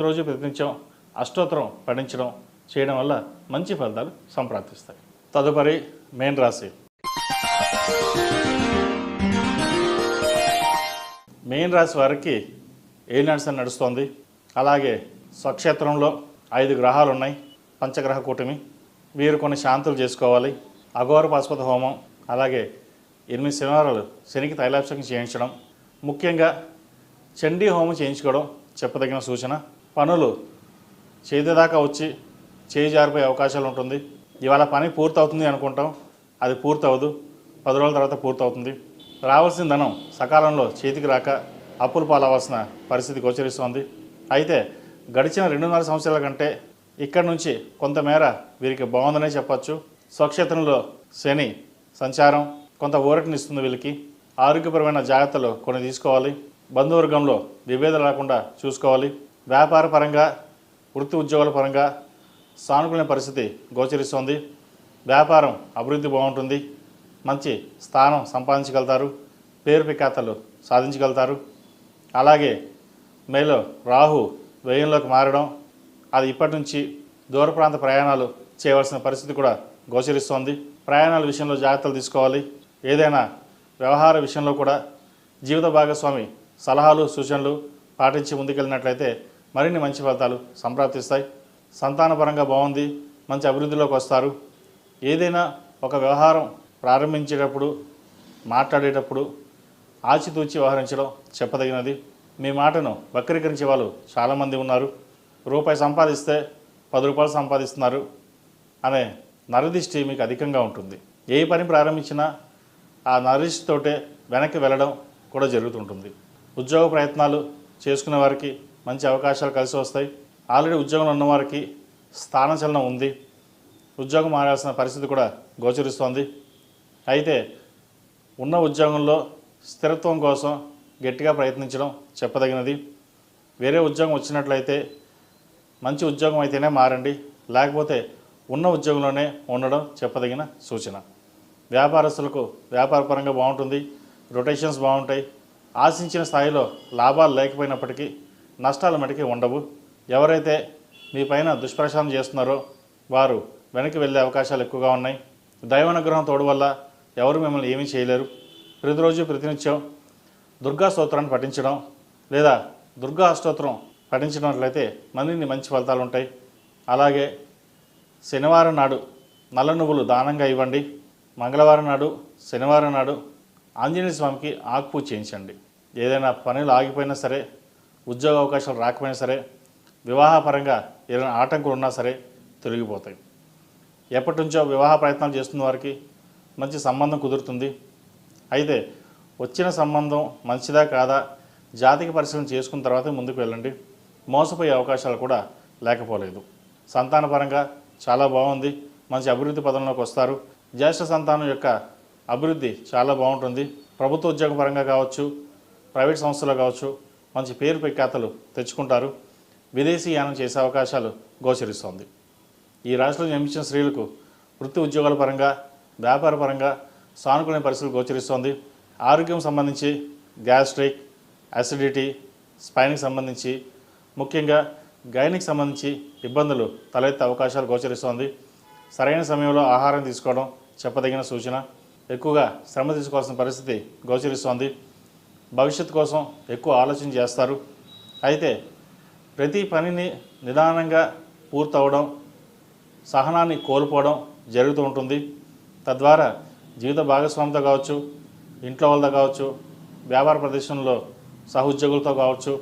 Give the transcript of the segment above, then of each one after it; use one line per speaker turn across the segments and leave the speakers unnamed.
రోజు ప్రతినిత్యం అష్టోత్తరం పఠించడం చేయడం వల్ల మంచి ఫలితాలు సంప్రాప్తిస్తాయి. తదుపరి మేన్ రాశి. మేన్ రాశి వారికి ఏలినాటి నడుస్తోంది. అలాగే స్వక్షేత్రంలో 5 గ్రహాలు ఉన్నాయి, పంచగ్రహ కూటమి. వీరు కొన్ని శాంతులు చేసుకోవాలి. అఘోర పాశుపత హోమం, అలాగే 8 శనివారాలు శనికి తైలాభిషేకం చేయించడం, ముఖ్యంగా చండీ హోమం చేయించుకోవడం చెప్పదగిన సూచన. పనులు చేతిదాకా వచ్చి చేయి జారిపోయే అవకాశాలు ఉంటుంది. ఇవాళ పని పూర్తవుతుంది అనుకుంటాం, అది పూర్తవదు, 10 రోజుల తర్వాత పూర్తవుతుంది. రావాల్సిన ధనం సకాలంలో చేతికి రాక అప్పులు పాలవలసిన పరిస్థితి గోచరిస్తోంది. అయితే గడిచిన 2.5 సంవత్సరాల కంటే ఇక్కడి నుంచి కొంతమేర వీరికి బాగుందనే చెప్పచ్చు. స్వక్షేత్రంలో శని సంచారం కొంత ఊరటనిస్తుంది వీళ్ళకి. ఆరోగ్యపరమైన జాగ్రత్తలు కొన్ని తీసుకోవాలి. బంధువర్గంలో విభేదాలు రాకుండా చూసుకోవాలి. వ్యాపార పరంగా, వృత్తి ఉద్యోగాల పరంగా సానుకూల పరిస్థితి గోచరిస్తోంది. వ్యాపారం అభివృద్ధి బాగుంటుంది. మంచి స్థానం సంపాదించగలుగుతారు. పేరు ప్రఖ్యాతలు సాధించగలుగుతారు. అలాగే మేలో రాహు వ్యయంలోకి మారడం, అది ఇప్పటి నుంచి దూర ప్రాంత ప్రయాణాలు చేయవలసిన పరిస్థితి కూడా గోచరిస్తోంది. ప్రయాణాల విషయంలో జాగ్రత్తలు తీసుకోవాలి. ఏదైనా వ్యవహార విషయంలో కూడా జీవిత భాగస్వామి సలహాలు సూచనలు పాటించి ముందుకెళ్ళినట్లయితే మరిన్ని మంచి ఫలితాలు సంప్రాప్తిస్తాయి. సంతానపరంగా బాగుంది, మంచి అభివృద్ధిలోకి వస్తారు. ఏదైనా ఒక వ్యవహారం ప్రారంభించేటప్పుడు, మాట్లాడేటప్పుడు ఆచితూచి వ్యవహరించడం చెప్పదగినది. మీ మాటను వక్రీకరించే వాళ్ళు చాలామంది ఉన్నారు. రూపాయి సంపాదిస్తే 10 రూపాయలు సంపాదిస్తున్నారు అనే నరదిష్టి మీకు అధికంగా ఉంటుంది. ఏ పని ప్రారంభించినా ఆ నరదిష్టితోటే వెనక్కి వెళ్ళడం కూడా జరుగుతుంటుంది. ఉద్యోగ ప్రయత్నాలు చేసుకునే వారికి మంచి అవకాశాలు కలిసి వస్తాయి. ఆల్రెడీ ఉద్యోగంలో ఉన్నవారికి స్థానచలనం ఉంది. ఉద్యోగం మారాల్సిన పరిస్థితి కూడా గోచరిస్తోంది. అయితే ఉన్న ఉద్యోగంలో స్థిరత్వం కోసం గట్టిగా ప్రయత్నించడం చెప్పదగినది. వేరే ఉద్యోగం వచ్చినట్లయితే మంచి ఉద్యోగం అయితేనే మారండి, లేకపోతే ఉన్న ఉద్యోగంలోనే ఉండడం చెప్పదగిన సూచన. వ్యాపారస్తులకు వ్యాపారపరంగా బాగుంటుంది. రొటేషన్స్ బాగుంటాయి. ఆశించిన స్థాయిలో లాభాలు లేకపోయినప్పటికీ నష్టాలు మటుకి ఉండవు. ఎవరైతే మీ పైన దుష్ప్రచారం చేస్తున్నారో వారు వెనక్కి వెళ్ళే అవకాశాలు ఎక్కువగా ఉన్నాయి. దైవానుగ్రహం తోడు వల్ల ఎవరు మిమ్మల్ని ఏమీ చేయలేరు. ప్రతిరోజు ప్రతినిత్యం దుర్గా స్తోత్రాన్ని పఠించడం లేదా దుర్గా అష్టోత్తరం పఠించినట్లయితే మరిన్ని మంచి ఫలితాలు ఉంటాయి. అలాగే శనివారం నాడు నల్ల నువ్వులు దానంగా ఇవ్వండి. మంగళవారం నాడు, శనివారం నాడు ఆంజనేయ స్వామికి ఆకుపూజ చేయించండి. ఏదైనా పనులు ఆగిపోయినా సరే, ఉద్యోగ అవకాశాలు రాకపోయినా సరే, వివాహపరంగా ఏదైనా ఆటంకులు ఉన్నా సరే తొలగిపోతాయి. ఎప్పటి నుంచో వివాహ ప్రయత్నాలు చేస్తున్న వారికి మంచి సంబంధం కుదురుతుంది. అయితే వచ్చిన సంబంధం మంచిదా కాదా జాతక పరిశీలన చేసుకున్న తర్వాత ముందుకు వెళ్ళండి. మోసపోయే అవకాశాలు కూడా లేకపోలేదు. సంతానపరంగా చాలా బాగుంది. మంచి అభివృద్ధి పదంలోకి వస్తారు. జ్యేష్ఠ సంతానం యొక్క అభివృద్ధి చాలా బాగుంటుంది. ప్రభుత్వ ఉద్యోగ పరంగా కావచ్చు, ప్రైవేట్ సంస్థలో కావచ్చు మంచి పేరు ప్రఖ్యాతలు తెచ్చుకుంటారు. విదేశీ యానం చేసే అవకాశాలు గోచరిస్తోంది. ఈ రాశిలో జన్మించిన స్త్రీలకు వృత్తి ఉద్యోగాల పరంగా, వ్యాపార పరంగా సానుకూల పరిస్థితులు గోచరిస్తోంది. ఆరోగ్యం సంబంధించి గ్యాస్ట్రిక్, అసిడిటీ, స్పైన్కి సంబంధించి ముఖ్యంగా గైనిక్ సంబంధించి ఇబ్బందులు తలెత్తే అవకాశాలు గోచరిస్తోంది. సరైన సమయంలో ఆహారం తీసుకోవడం చెప్పదగిన సూచన. ఎక్కువగా శ్రమ తీసుకోవాల్సిన పరిస్థితి గోచరిస్తోంది. భవిష్యత్తు కోసం ఎక్కువ ఆలోచన చేస్తారు. అయితే ప్రతి పనిని నిదానంగా పూర్తవడం, సహనాన్ని కోల్పోవడం జరుగుతూ ఉంటుంది. తద్వారా జీవిత భాగస్వామితో కావచ్చు, ఇంట్లో వాళ్ళతో కావచ్చు, వ్యాపార ప్రదేశంలో సహోద్యోగులతో కావచ్చు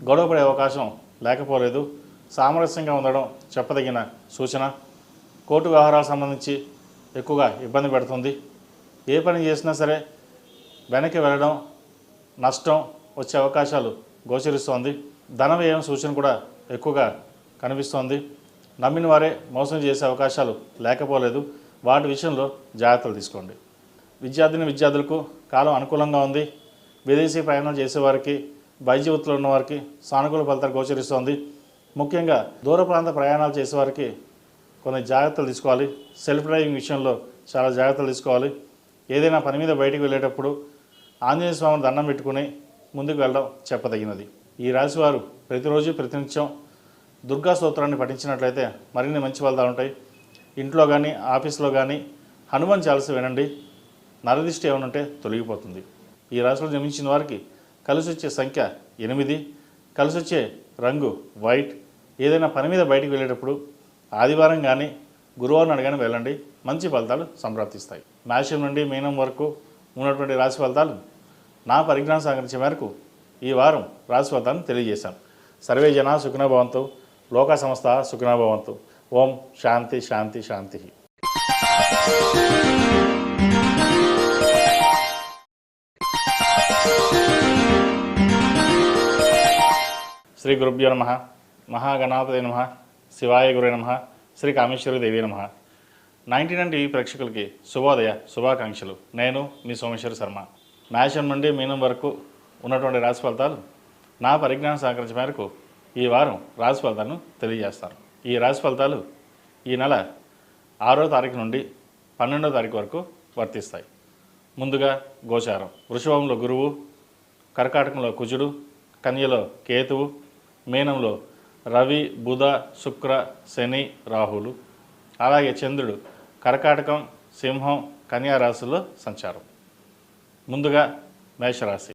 గొడవపడే అవకాశం లేకపోలేదు. సామరస్యంగా ఉండడం చెప్పదగిన సూచన. కోర్టు వ్యవహారాలకు సంబంధించి ఎక్కువగా ఇబ్బంది పెడుతుంది. ఏ పని చేసినా సరే వెనక్కి వెళ్ళడం, నష్టం వచ్చే అవకాశాలు గోచరిస్తోంది. ధన వ్యయం సూచన కూడా ఎక్కువగా కనిపిస్తోంది. నమ్మిన వారే మోసం చేసే అవకాశాలు లేకపోలేదు. వాటి విషయంలో జాగ్రత్తలు తీసుకోండి. విద్యార్థులకు కాలం అనుకూలంగా ఉంది. విదేశీ ప్రయాణాలు చేసేవారికి, వైద్య వృత్తిలో ఉన్నవారికి సానుకూల ఫలితాలు గోచరిస్తోంది. ముఖ్యంగా దూర ప్రాంత ప్రయాణాలు చేసేవారికి కొన్ని జాగ్రత్తలు తీసుకోవాలి. సెల్ఫ్ డ్రైవింగ్ విషయంలో చాలా జాగ్రత్తలు తీసుకోవాలి. ఏదైనా పని మీద బయటికి వెళ్ళేటప్పుడు ఆంజనేయ స్వామిని దండం పెట్టుకుని ముందుకు వెళ్ళడం చెప్పదగినది. ఈ రాశివారు ప్రతిరోజు ప్రతినిత్యం దుర్గా స్తోత్రాన్ని పఠించినట్లయితే మరిన్ని మంచి ఫలితాలు ఉంటాయి. ఇంట్లో కానీ ఆఫీస్లో కానీ హనుమాన్ చాలీసా వినండి. నరదిష్టి ఏమైనా ఉంటే తొలగిపోతుంది. ఈ రాశిలో జన్మించిన వారికి కలిసి వచ్చే సంఖ్య 8, కలిసి వచ్చే రంగు వైట్. ఏదైనా పని మీద బయటికి వెళ్ళేటప్పుడు ఆదివారం కానీ గురువారం కానీ వెళ్ళండి, మంచి ఫలితాలు సంప్రాప్తిస్తాయి. మేషం నుండి మీనం వరకు ఉన్నటువంటి రాశి ఫలితాలు నా పరిజ్ఞానం సహకరించే మేరకు ఈ వారం రాశి ఫలితాలను తెలియజేశాను. సర్వే జనా సుఖినో భవంతు, లోక సమస్త సుఖినో భవంతు. ఓం శాంతి శాంతి శాంతి. శ్రీ గురుభ్యో నమః. మహాగణాధిపతయే నమః. శివాయ గురవే నమః. శ్రీ కామేశ్వరి దేవి నమః. 99 టీవీ ప్రేక్షకులకి శుభోదయ శుభాకాంక్షలు. నేను మీ సోమేశ్వర శర్మ. మేషం నుండి మీనం వరకు ఉన్నటువంటి రాశి ఫలితాలు నా పరిజ్ఞానం సహకరించే మేరకు ఈ వారం రాశి ఫలితాలను తెలియజేస్తాను. ఈ రాశి ఫలితాలు ఈ నెల 6వ తారీఖు నుండి 12వ తారీఖు వరకు వర్తిస్తాయి. ముందుగా గోచారం. వృషభంలో గురువు, కర్కాటకంలో కుజుడు, కన్యలో కేతువు, మీనంలో రవి, బుధ, శుక్ర, శని, రాహులు. అలాగే చంద్రుడు కర్కాటకం, సింహం, కన్యా రాశుల్లో సంచారం. ముందుగా మేషరాశి.